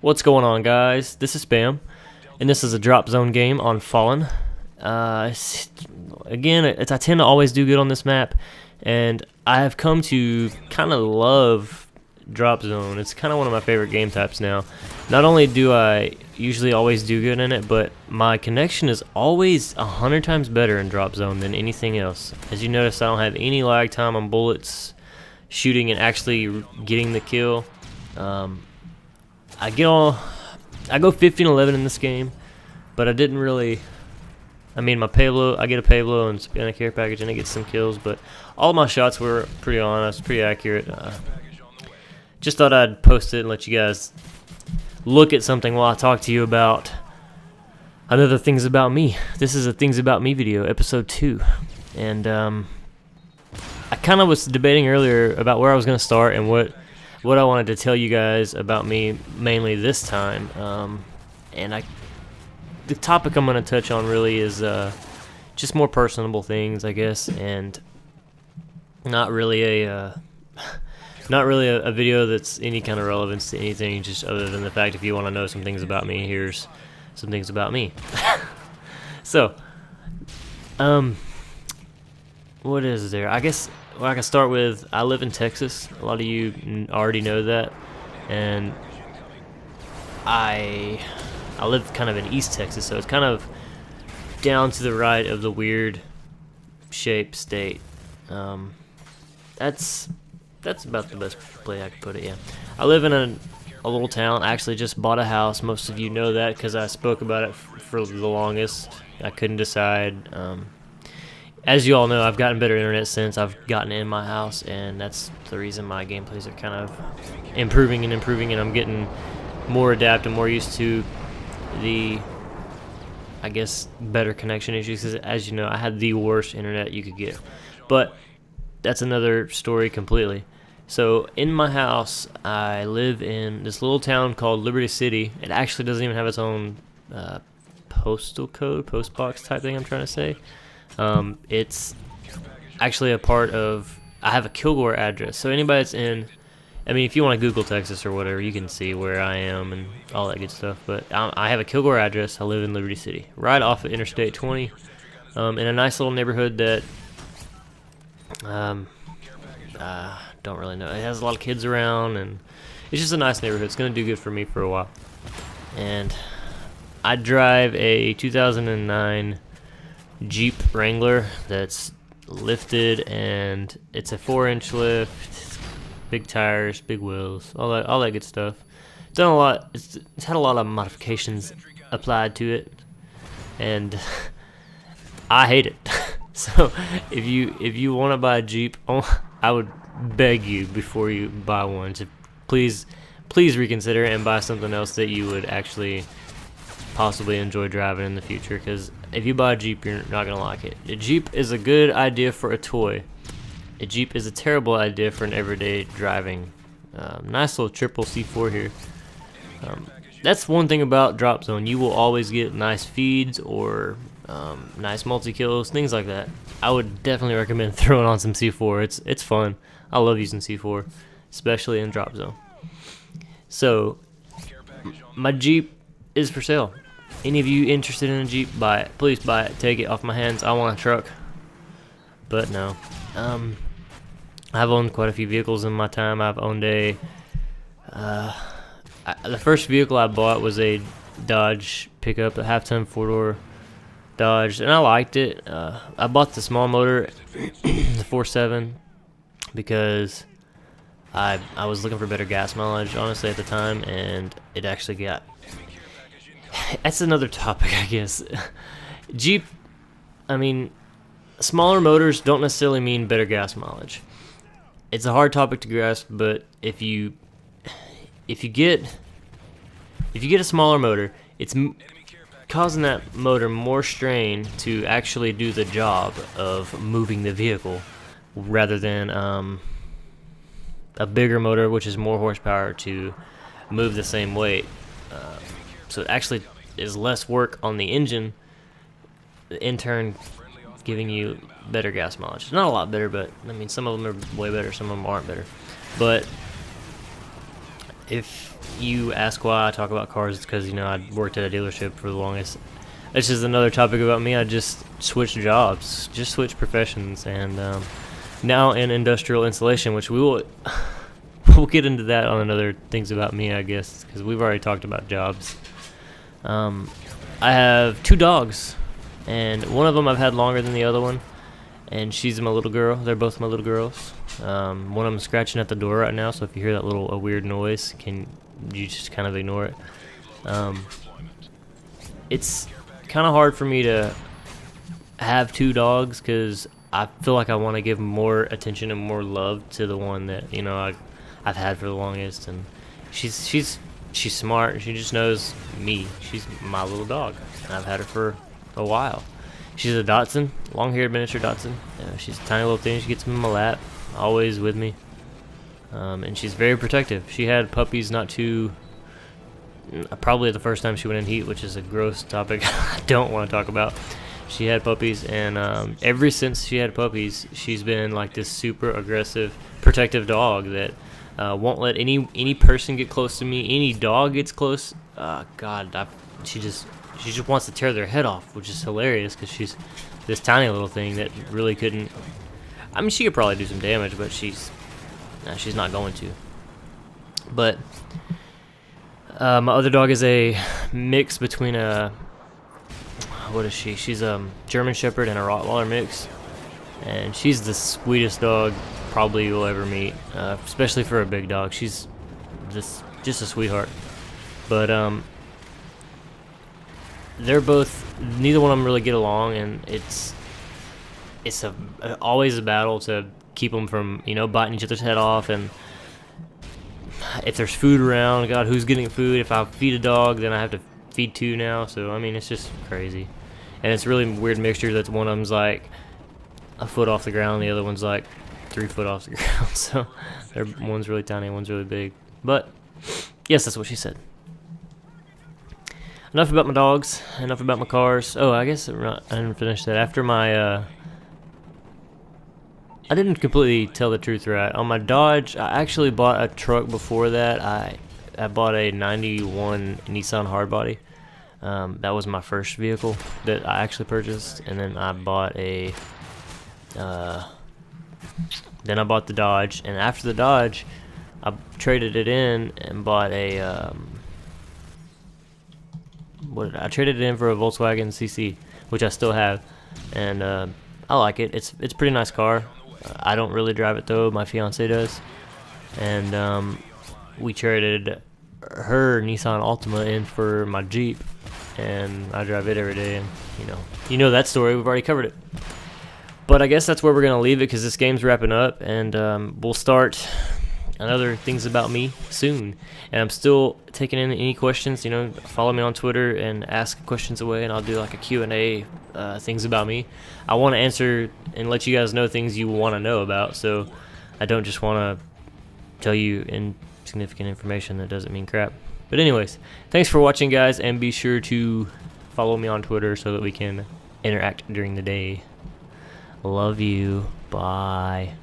What's going on, guys? This is Spam, and this is a drop zone game on Fallen. Again, I tend to always do good on this map, and I have come to kind of love drop zone. It's kind of one of my favorite game types now. Not only do I usually always do good in it, but my connection is always 100 times better in drop zone than anything else. As you notice, I don't have any lag time on bullets, shooting and actually getting the kill. I go 15-11 in this game, but I didn't really. I mean, my Pablo, I get a Pablo and a care package, and it gets some kills. But all my shots were pretty honest, pretty accurate. Just thought I'd post it and let you guys look at something while I talk to you about another things about me. This is a things about me video, episode 2, and I kind of was debating earlier about where I was going to start and what I wanted to tell you guys about me mainly this time. And the topic I'm going to touch on really is just more personable things, I guess, and not really a video that's any kind of relevance to anything, just other than the fact if you want to know some things about me, here's some things about me. So, what is there? I guess I can start with, I live in Texas. A lot of you already know that, and I live kind of in East Texas, so it's kind of down to the right of the weird shaped state. That's about the best way I could put it. Yeah, I live in a little town. I actually just bought a house. Most of you know that because I spoke about it for the longest. I couldn't decide. As you all know, I've gotten better internet since I've gotten in my house, and that's the reason my gameplays are kind of improving, and I'm getting more adept and more used to the, I guess, better connection issues, because as you know, I had the worst internet you could get. But that's another story completely. So in my house, I live in this little town called Liberty City. It actually doesn't even have its own postal code, post box type thing I'm trying to say. It's actually a part of, I have a Kilgore address, so anybody that's in, I mean, if you want to Google Texas or whatever, you can see where I am and all that good stuff, but I have a Kilgore address. I live in Liberty City, right off of Interstate 20, in a nice little neighborhood that, don't really know, it has a lot of kids around, and it's just a nice neighborhood. It's going to do good for me for a while. And I drive a 2009 Jeep Wrangler that's lifted, and it's a 4-inch lift, big tires, big wheels, all that good stuff. It's done a lot. It's had a lot of modifications applied to it, and I hate it. So if you want to buy a Jeep, I would beg you before you buy one to please reconsider and buy something else that you would actually possibly enjoy driving in the future, because if you buy a Jeep, you're not going to like it. A Jeep is a good idea for a toy. A Jeep is a terrible idea for an everyday driving. Nice little triple C4 here. That's one thing about drop zone. You will always get nice feeds or nice multi-kills, things like that. I would definitely recommend throwing on some C4. It's fun. I love using C4, especially in drop zone. So my Jeep is for sale. Any of you interested in a Jeep, buy it. Please buy it. Take it off my hands. I want a truck. But no. I've owned quite a few vehicles in my time. I've owned the first vehicle I bought was a Dodge pickup, a half-ton 4-door Dodge, and I liked it. I bought the small motor, the 4.7, because I was looking for better gas mileage, honestly, at the time, and it actually got. That's another topic, I guess. Jeep, I mean, smaller motors don't necessarily mean better gas mileage. It's a hard topic to grasp, but if you get a smaller motor, it's causing that motor more strain to actually do the job of moving the vehicle, rather than a bigger motor, which is more horsepower, to move the same weight. So it actually is less work on the engine, in turn giving you better gas mileage. Not a lot better, but I mean, some of them are way better, some of them aren't better. But if you ask why I talk about cars, it's because, you know, I worked at a dealership for the longest. It's just another topic about me. I just switched jobs, just switched professions, and now in industrial installation, which we will we'll get into that on another things about me, I guess, because we've already talked about jobs. I have 2 dogs, and one of them I've had longer than the other one, and she's my little girl. They're both my little girls. One of them's scratching at the door right now, so if you hear that little weird noise, can you just kind of ignore it. It's kind of hard for me to have 2 dogs because I feel like I want to give more attention and more love to the one that, you know, I've had for the longest, and she's smart. She just knows me. She's my little dog, and I've had her for a while. She's a Dachshund, long-haired miniature Dachshund. She's a tiny little thing. She gets in my lap, always with me, and she's very protective. She had puppies probably the first time she went in heat, which is a gross topic I don't want to talk about. She had puppies, and ever since she had puppies, she's been like this super aggressive, protective dog that won't let any person get close to me. Any dog gets close, she just wants to tear their head off, which is hilarious because she's this tiny little thing that really couldn't. I mean, she could probably do some damage, but she's not going to. But my other dog is a mix between what is she? She's a German Shepherd and a Rottweiler mix, and she's the sweetest dog probably you'll ever meet, especially for a big dog. She's just a sweetheart. But they're both, neither one of them really get along, and it's always a battle to keep them from, you know, biting each other's head off. And if there's food around, God, who's getting food? If I feed a dog, then I have to feed 2 now. So I mean, it's just crazy, and it's really weird mixture. That one of them's like a foot off the ground, the other one's like 3 foot off the ground. So one's really tiny, one's really big. But yes, that's what she said. Enough about my dogs. Enough about my cars. Oh, I guess I didn't finish that. After my I didn't completely tell the truth right. On my Dodge, I actually bought a truck before that. I bought a 91 Nissan Hardbody. That was my first vehicle that I actually purchased, and then I bought the Dodge, and after the Dodge, I traded it in and bought a I traded it in for a Volkswagen CC, which I still have, and I like it. It's a pretty nice car. I don't really drive it though. My fiance does, and we traded her Nissan Altima in for my Jeep, and I drive it every day. And you know that story. We've already covered it. But I guess that's where we're gonna leave it because this game's wrapping up, and we'll start another things about me soon. And I'm still taking in any questions. You know, follow me on Twitter and ask questions away, and I'll do like a Q&A things about me. I want to answer and let you guys know things you want to know about, so I don't just want to tell you insignificant information that doesn't mean crap. But anyways, thanks for watching, guys, and be sure to follow me on Twitter so that we can interact during the day. Love you. Bye.